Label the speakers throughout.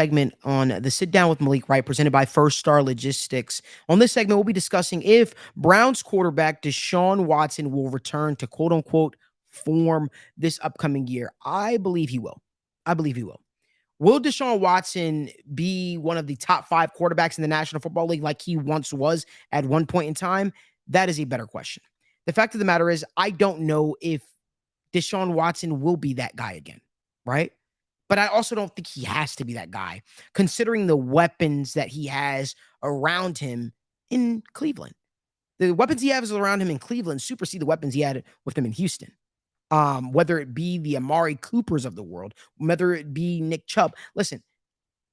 Speaker 1: segment on the Sit Down with Malik Wright, presented by First Star Logistics. On this segment, we'll be discussing if Browns quarterback Deshaun Watson will return to quote unquote form this upcoming year. I believe he will. I believe he will. Will Deshaun Watson be one of the top 5 quarterbacks in the National Football League like he once was at one point in time? That is a better question. The fact of the matter is, I don't know if Deshaun Watson will be that guy again, right? But I also don't think he has to be that guy, considering the weapons that he has around him in Cleveland. The weapons he has around him in Cleveland supersede the weapons he had with him in Houston. Whether it be the Amari Coopers of the world, whether it be Nick Chubb. Listen,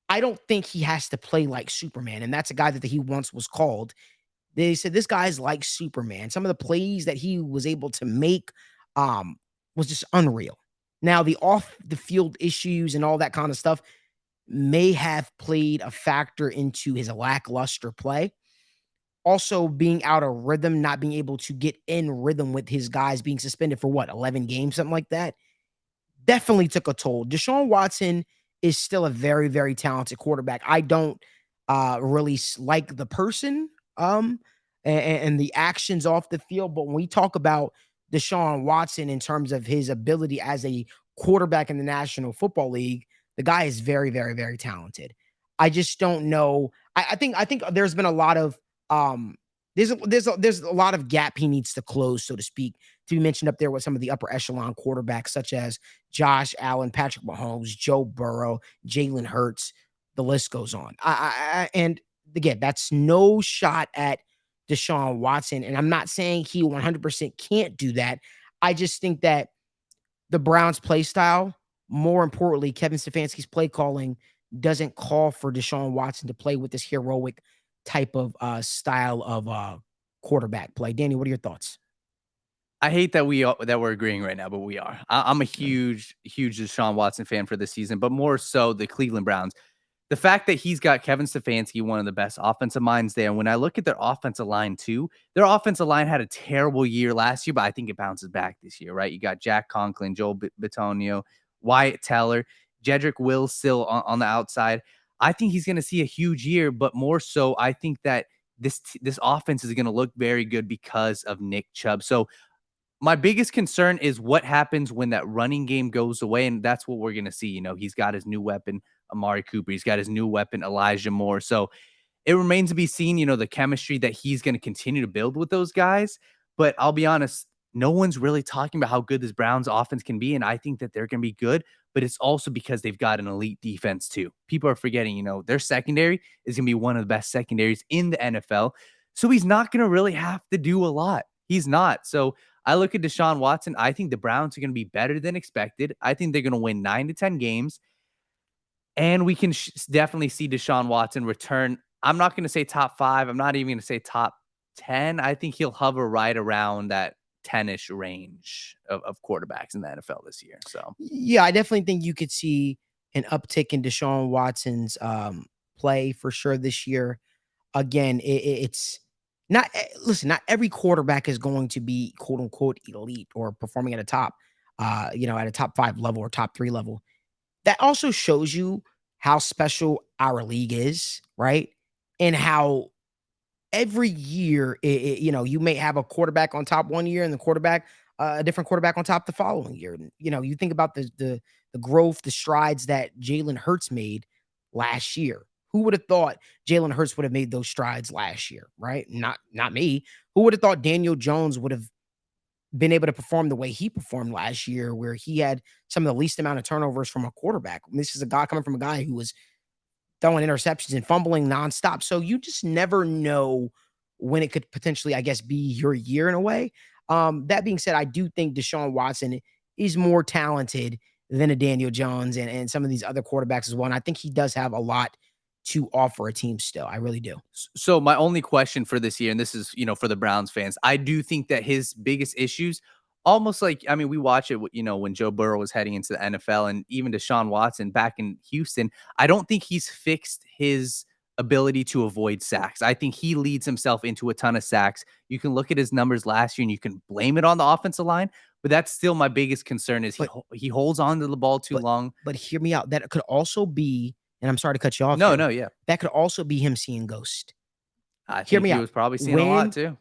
Speaker 1: I don't think he has to play like Superman, and that's a guy that he once was called. They said this guy's like Superman. Some of the plays that he was able to make was just unreal. Now, the off the field issues and all that kind of stuff may have played a factor into his lackluster play. Also, being out of rhythm, not being able to get in rhythm with his guys being suspended for 11 games, something like that, definitely took a toll. Deshaun Watson is still a very, very talented quarterback. I don't really like the person and the actions off the field, but when we talk about Deshaun Watson in terms of his ability as a quarterback in the National Football League, the guy is very, very, very talented. I just don't know. I think there's been a lot of there's a lot of gap he needs to close, so to speak, to be mentioned up there with some of the upper echelon quarterbacks such as Josh Allen, Patrick Mahomes, Joe Burrow, Jalen Hurts. The list goes on. And again, that's no shot at Deshaun Watson, and I'm not saying he 100% can't do that. I just think that the Browns' play style, more importantly, Kevin Stefanski's play calling, doesn't call for Deshaun Watson to play with this heroic type of style of quarterback play. Danny, what are your thoughts?
Speaker 2: I hate that we're agreeing right now, but we are. I'm a huge Deshaun Watson fan for this season, but more so the Cleveland Browns. The fact that he's got Kevin Stefanski, one of the best offensive minds there. And when I look at their offensive line too, their offensive line had a terrible year last year, but I think it bounces back this year, right? You got Jack Conklin, Joel Bitonio, Wyatt Teller, Jedrick Wills still on the outside. I think he's going to see a huge year, but more so, I think that this offense is going to look very good because of Nick Chubb. So my biggest concern is what happens when that running game goes away, and that's what we're going to see. You know, he's got his new weapon, Amari Cooper. He's got his new weapon, Elijah Moore. So it remains to be seen, the chemistry that he's going to continue to build with those guys. But I'll be honest, no one's really talking about how good this Browns offense can be, and I think that they're going to be good, but it's also because they've got an elite defense too. People are forgetting, their secondary is going to be one of the best secondaries in the NFL. So he's not going to really have to do a lot. He's not. So I look at Deshaun Watson. I think the Browns are going to be better than expected. I think they're going to win 9 to 10 games. And we can definitely see Deshaun Watson return. I'm not going to say top 5. I'm not even going to say top 10. I think he'll hover right around that 10-ish range of quarterbacks in the NFL this year. So,
Speaker 1: yeah, I definitely think you could see an uptick in Deshaun Watson's play for sure this year. Again, it's not listen, not every quarterback is going to be quote unquote elite or performing at a top, at a top 5 level or top 3 level. That also shows you how special our league is, right? And how every year, you may have a quarterback on top one year and a different quarterback on top the following year. And, you think about the growth, the strides that Jalen Hurts made last year. Who would have thought Jalen Hurts would have made those strides last year, right? Not me. Who would have thought Daniel Jones would have been able to perform the way he performed last year, where he had some of the least amount of turnovers from a quarterback? This is a guy coming from a guy who was throwing interceptions and fumbling nonstop. So you just never know when it could potentially, I guess, be your year in a way. That being said, I do think Deshaun Watson is more talented than a Daniel Jones and some of these other quarterbacks as well. And I think he does have a lot to offer a team still. I really do.
Speaker 2: So my only question for this year, and this is, for the Browns fans, I do think that his biggest issues, almost like, we watch it, when Joe Burrow was heading into the NFL and even Deshaun Watson back in Houston, I don't think he's fixed his ability to avoid sacks. I think he leads himself into a ton of sacks. You can look at his numbers last year and you can blame it on the offensive line, but that's still my biggest concern is he holds on to the ball too long.
Speaker 1: But hear me out. That could also be and I'm sorry to cut you off
Speaker 2: No,
Speaker 1: here,
Speaker 2: no, yeah.
Speaker 1: that could also be him seeing ghosts.
Speaker 2: I
Speaker 1: Hear
Speaker 2: think
Speaker 1: me
Speaker 2: he
Speaker 1: out.
Speaker 2: was probably seeing a lot
Speaker 1: When
Speaker 2: too.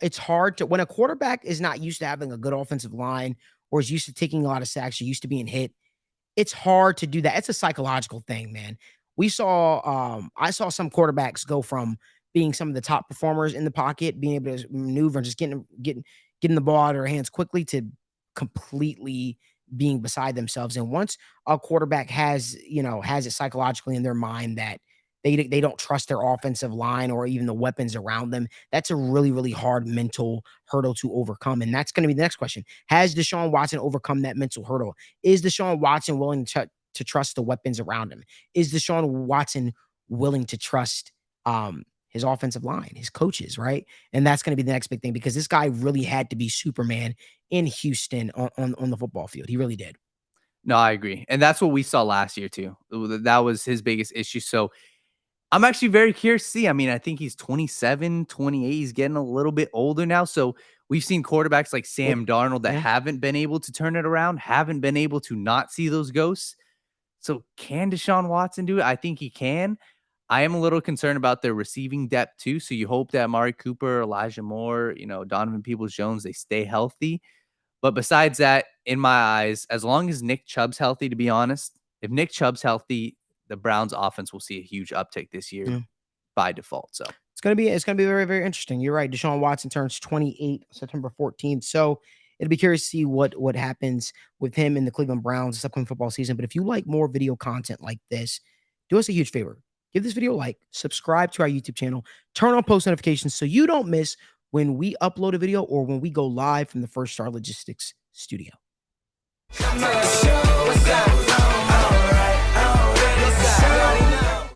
Speaker 1: it's hard to when a quarterback is not used to having a good offensive line or is used to taking a lot of sacks or used to being hit, it's hard to do that. It's a psychological thing, man. I saw some quarterbacks go from being some of the top performers in the pocket, being able to maneuver and just getting the ball out of their hands quickly to completely being beside themselves. And once a quarterback has it psychologically in their mind that they don't trust their offensive line or even the weapons around them, that's a really, really hard mental hurdle to overcome. And that's going to be the next question. Has Deshaun Watson overcome that mental hurdle? Is Deshaun Watson willing to trust the weapons around him? Is Deshaun Watson willing to trust his offensive line, his coaches, right? And that's going to be the next big thing because this guy really had to be Superman in Houston on the football field. He really did.
Speaker 2: No, I agree. And that's what we saw last year too. That was his biggest issue. So I'm actually very curious to see. I mean, I think he's 27, 28. He's getting a little bit older now. So we've seen quarterbacks like
Speaker 1: Well,
Speaker 2: Sam Darnold that
Speaker 1: yeah.
Speaker 2: haven't been able to turn it around, haven't been able to not see those ghosts. So can Deshaun Watson do it? I think he can. I am a little concerned about their receiving depth too. So you hope that Amari Cooper, Elijah Moore, Donovan Peoples-Jones, they stay healthy. But besides that, in my eyes, as long as Nick Chubb's healthy, to be honest, if Nick Chubb's healthy, the Browns offense will see a huge uptick this year
Speaker 1: Yeah.
Speaker 2: by default. So
Speaker 1: It's gonna be very, very interesting. You're right. Deshaun Watson turns 28 September 14th. So it'll be curious to see what happens with him in the Cleveland Browns this upcoming football season. But if you like more video content like this, do us a huge favor. Give this video a like, subscribe to our YouTube channel, turn on post notifications so you don't miss when we upload a video or when we go live from the First Star Logistics studio.